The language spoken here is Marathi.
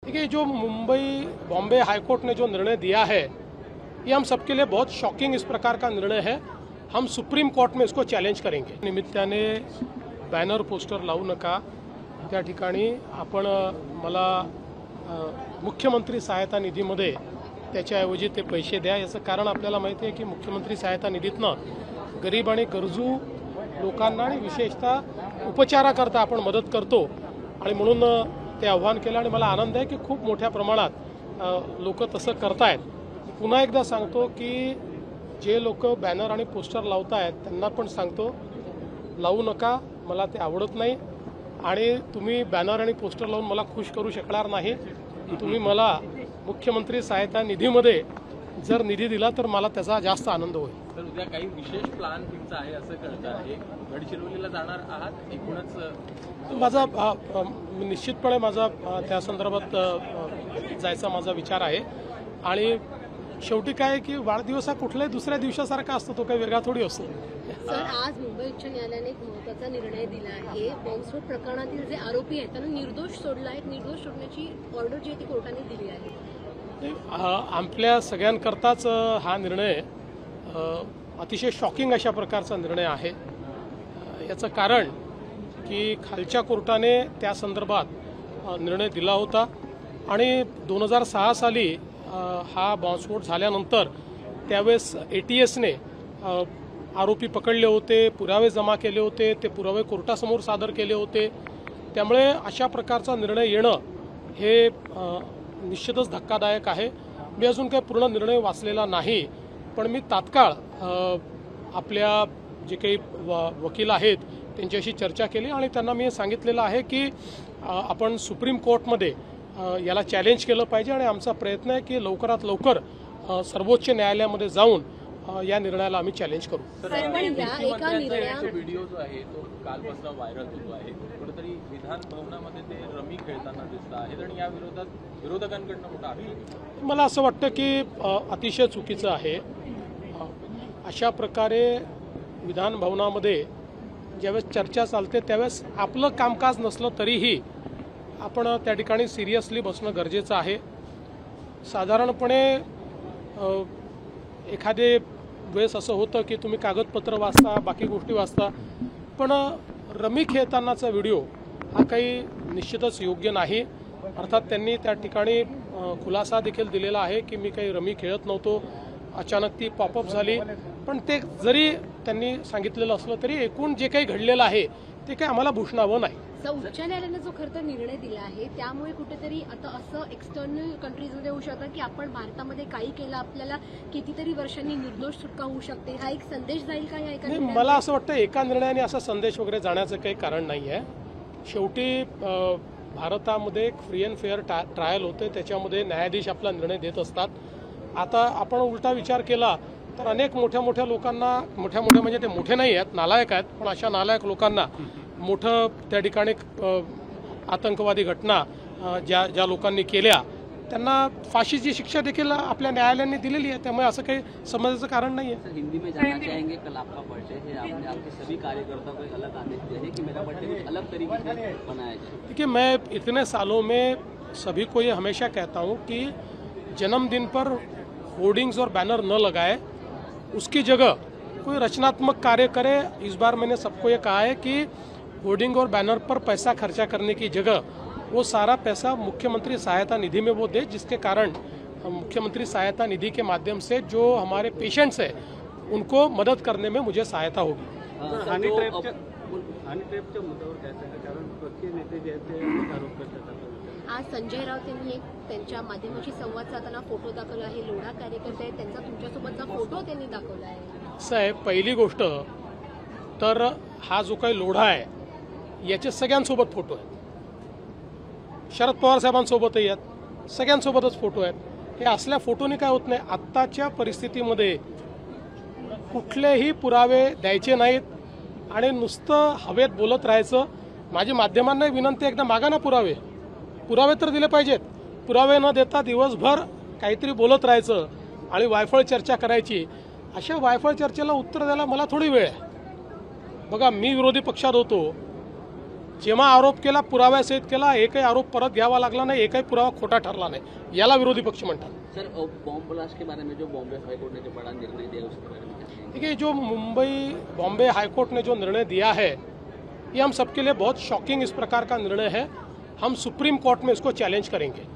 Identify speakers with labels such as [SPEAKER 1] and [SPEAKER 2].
[SPEAKER 1] देखिए, जो मुंबई बॉम्बे हाईकोर्ट ने जो निर्णय दिया है ये हम सबके लिए बहुत शॉकिंग इस प्रकार का निर्णय है। हम सुप्रीम कोर्ट में इसको चॅलेंज करेंगे। निमित्ताने बॅनर पोस्टर लावू नका, त्या ठिकाणी आपण मला मुख्यमंत्री सहायता निधीमध्ये त्याच्याऐवजी ते पैसे द्या। याचं कारण आपल्याला माहिती आहे की मुख्यमंत्री सहायता निधीतनं गरीब आणि गरजू लोकांना आणि विशेषतः उपचाराकरता आपण मदत करतो आणि म्हणून ते आव्हान केलं आणि मला आनंद आहे की खूप मोठ्या प्रमाणात लोक तसं करतायत। पुन्हा एकदा सांगतो की जे लोक बॅनर आणि पोस्टर लावतायत त्यांना पण सांगतो लावू नका, मला ते आवडत नाही आणि तुम्ही बॅनर आणि पोस्टर लावून मला खुश करू शकणार नाही। तुम्ही मला मुख्यमंत्री सहायता निधीमध्ये जर निधी दिला तर मला त्याचा जास्त आनंद होईल।
[SPEAKER 2] तर उद्या काही विशेष प्लान तुमचा आहे असं कळतं आहे, गडचिरोलीला जाणार आहात, एकूणच
[SPEAKER 1] माझा निश्चितपणे माझा त्या संदर्भात जायचा माझा विचार आहे आणि शेवटी काय की वाढदिवस हा कुठल्याही दुसऱ्या दिवसासारखा असतो, तो काही वेगळा थोडी असतो।
[SPEAKER 3] सर, आज मुंबई उच्च न्यायालयाने एक महत्त्वाचा निर्णय दिला आहे। बॉम्बस्फोट प्रकरणातील जे आरोपी आहेत त्यांना निर्दोष सोडला आहे, निर्दोष सोडण्याची ऑर्डर जी आहे ती कोर्टाने दिली आहे।
[SPEAKER 1] आपल्या सगळ्यांकरताच हा निर्णय अतिशय शॉकिंग अशा प्रकारचा निर्णय आहे। याचं कारण की खालच्या कोर्टाने त्या संदर्भात निर्णय दिला होता आणि 2006 साली हा बॉम्बस्फोट झाल्यानंतर त्यावेळेस ATSने आरोपी पकडले होते, पुरावे जमा केले होते, ते पुरावे कोर्टासमोर सादर केले होते। त्यामुळे अशा प्रकारचा निर्णय येणं हे निश्चितच धक्कादायक आहे। मी अजून काही पूर्ण निर्णय वाचलेला नाही, पण मी तात्काळ आपल्या जे काही वकील आहेत त्यांच्याशी चर्चा केली आणि त्यांना मी सांगितलेलं आहे की आपण सुप्रीम कोर्टमध्ये याला चॅलेंज केलं पाहिजे आणि आमचा प्रयत्न आहे की लवकरात लवकर सर्वोच्च न्यायालयामध्ये जाऊन या निर्णयाला आम्ही चॅलेंज करू।
[SPEAKER 2] व्हिडिओ जो आहे तो कालपासून व्हायरल होतो आहे, कुठेतरी विधान भवनामध्ये ते रमी खेळताना दिसत आहेत आणि या विरोधात विरोधकांकडून मोठा आक्षेप।
[SPEAKER 1] मला असं वाटतं की अतिशय चुकीचं आहे। अशा प्रकारे विधान भवनामध्ये ज्यावेळेस चर्चा चालते त्यावेळेस आपलं कामकाज नसलं तरीही आपण त्या ठिकाणी सिरियसली बसणं गरजेचं आहे। साधारणपणे एखादे वेळेस असं होतं की तुम्ही कागदपत्र वाचता, बाकी गोष्टी वाचता, पण रमी खेळतानाचा व्हिडिओ हा काही निश्चितच योग्य नाही। अर्थात त्यांनी त्या ठिकाणी खुलासा देखील दिलेला आहे की मी काही रमी खेळत नव्हतो, अचानक ती पॉपअप झाली। पण ते जरी त्यांनी सांगितलेलं असलं तरी एकूण जे काही घडलेलं आहे ते काही आम्हाला भूषणावं नाही।
[SPEAKER 3] उच्च न्यायालयाने जो खरं तर निर्णय दिला आहे त्यामुळे कुठेतरी आता असं एक्सटर्नल कंट्रीजमध्ये होऊ शकतं की आपण भारतामध्ये काही केलं आपल्याला कितीतरी वर्षांनी निर्दोष सुटका होऊ शकते, हा एक संदेश जाईल का या एका?
[SPEAKER 1] मला असं वाटतं एका निर्णयाने असा संदेश वगैरे जाण्याचं काही कारण नाही आहे। शेवटी भारतामध्ये एक फ्री अँड फेअर ट्रायल होते, त्याच्यामध्ये न्यायाधीश आपला निर्णय देत असतात। आता आपण उलटा विचार केला तर अनेक मोठ्या लोकांना, मोठ्या म्हणजे ते मोठे नाही आहेत, नालायक आहेत, पण अशा नालायक लोकांना मोठं त्या ठिकाणी आतंकवादी घटना ज्या लोकांनी केल्या त्यांना फाशीची शिक्षा देखील आपल्या न्यायालयाने दिलेली आहे। त्यामुळे असं काही समजायचं कारण नाही है।
[SPEAKER 4] हिंदी में जानना चाहेंगे, कल आपका बर्थडे है, आपने आपके सभी कार्यकर्ताओं को एक अलग आदेश दिया है कि मेरा बर्थडे कुछ अलग तरीके से मनाया जाए।
[SPEAKER 1] देखिए, मैं इतने सालों में सभी को ये हमेशा कहता हूँ कि जन्मदिन पर होर्डिंग्स और बैनर न लगाए, उसकी जगह कोई रचनात्मक कार्य करे। इस बार मैंने सबको ये कहा है कि होर्डिंग और बैनर पर पैसा खर्चा करने की जगह वो सारा पैसा मुख्यमंत्री सहायता निधि में वो दे, जिसके कारण मुख्यमंत्री सहायता निधि के माध्यम से जो हमारे पेशेंट्स हैं उनको मदद करने में मुझे सहायता होगी।
[SPEAKER 5] हनी ट्रॅपच्या मुद्द्यावर काय सांगा, कारण पक्षीय नेते जे आहेत ते आरोप करतात।
[SPEAKER 3] आज संजय राऊत यांनी एक त्यांच्या माध्यमाशी संवाद साधताना फोटो दाखवला आहे, लोढा कार्यकर्ते आहेत त्यांचा तुमच्यासोबतचा फोटो त्यांनी दाखवला आहे।
[SPEAKER 1] साहेब, पहिली गोष्ट तर हा जो काही लोढा आहे याचे सगळ्यांसोबत फोटो आहेत, शरद पवार साहेबांसोबतही आहेत, सगळ्यांसोबतच फोटो आहेत। हे असल्या फोटोने काय होत नाही, आत्ताच्या परिस्थितीमध्ये कुठलेही पुरावे द्यायचे नाहीत आणि नुसतं हवेत बोलत राहायचं। माझी माध्यमांना विनंती, एकदा मागा ना पुरावे तर दिले पाहिजेत। पुरावे न देता दिवसभर काहीतरी बोलत राहायचं आणि वायफळ चर्चा करायची। अशा वायफळ चर्चेला उत्तर द्यायला मला थोडी वेळ आहे। बघा, मी विरोधी पक्षात होतो जेव्हा आरोप केला पुराव्यासहित केला, एकही आरोप परत घ्यावा लागला नाही, एकही पुरावा खोटा ठरला नाही, याला विरोधी पक्ष म्हणतात।
[SPEAKER 4] सर बॉम्ब ब्लास्ट के बारे में जो बॉम्बे हाईकोर्ट ने जो बड़ा निर्णय दिया उसके बारे में क्या कहेंगे?
[SPEAKER 1] देखिए, जो बॉम्बे हाईकोर्ट ने जो निर्णय दिया है, ये हम सबके लिए बहुत शॉकिंग इस प्रकार का निर्णय है। हम सुप्रीम कोर्ट में इसको चैलेंज करेंगे।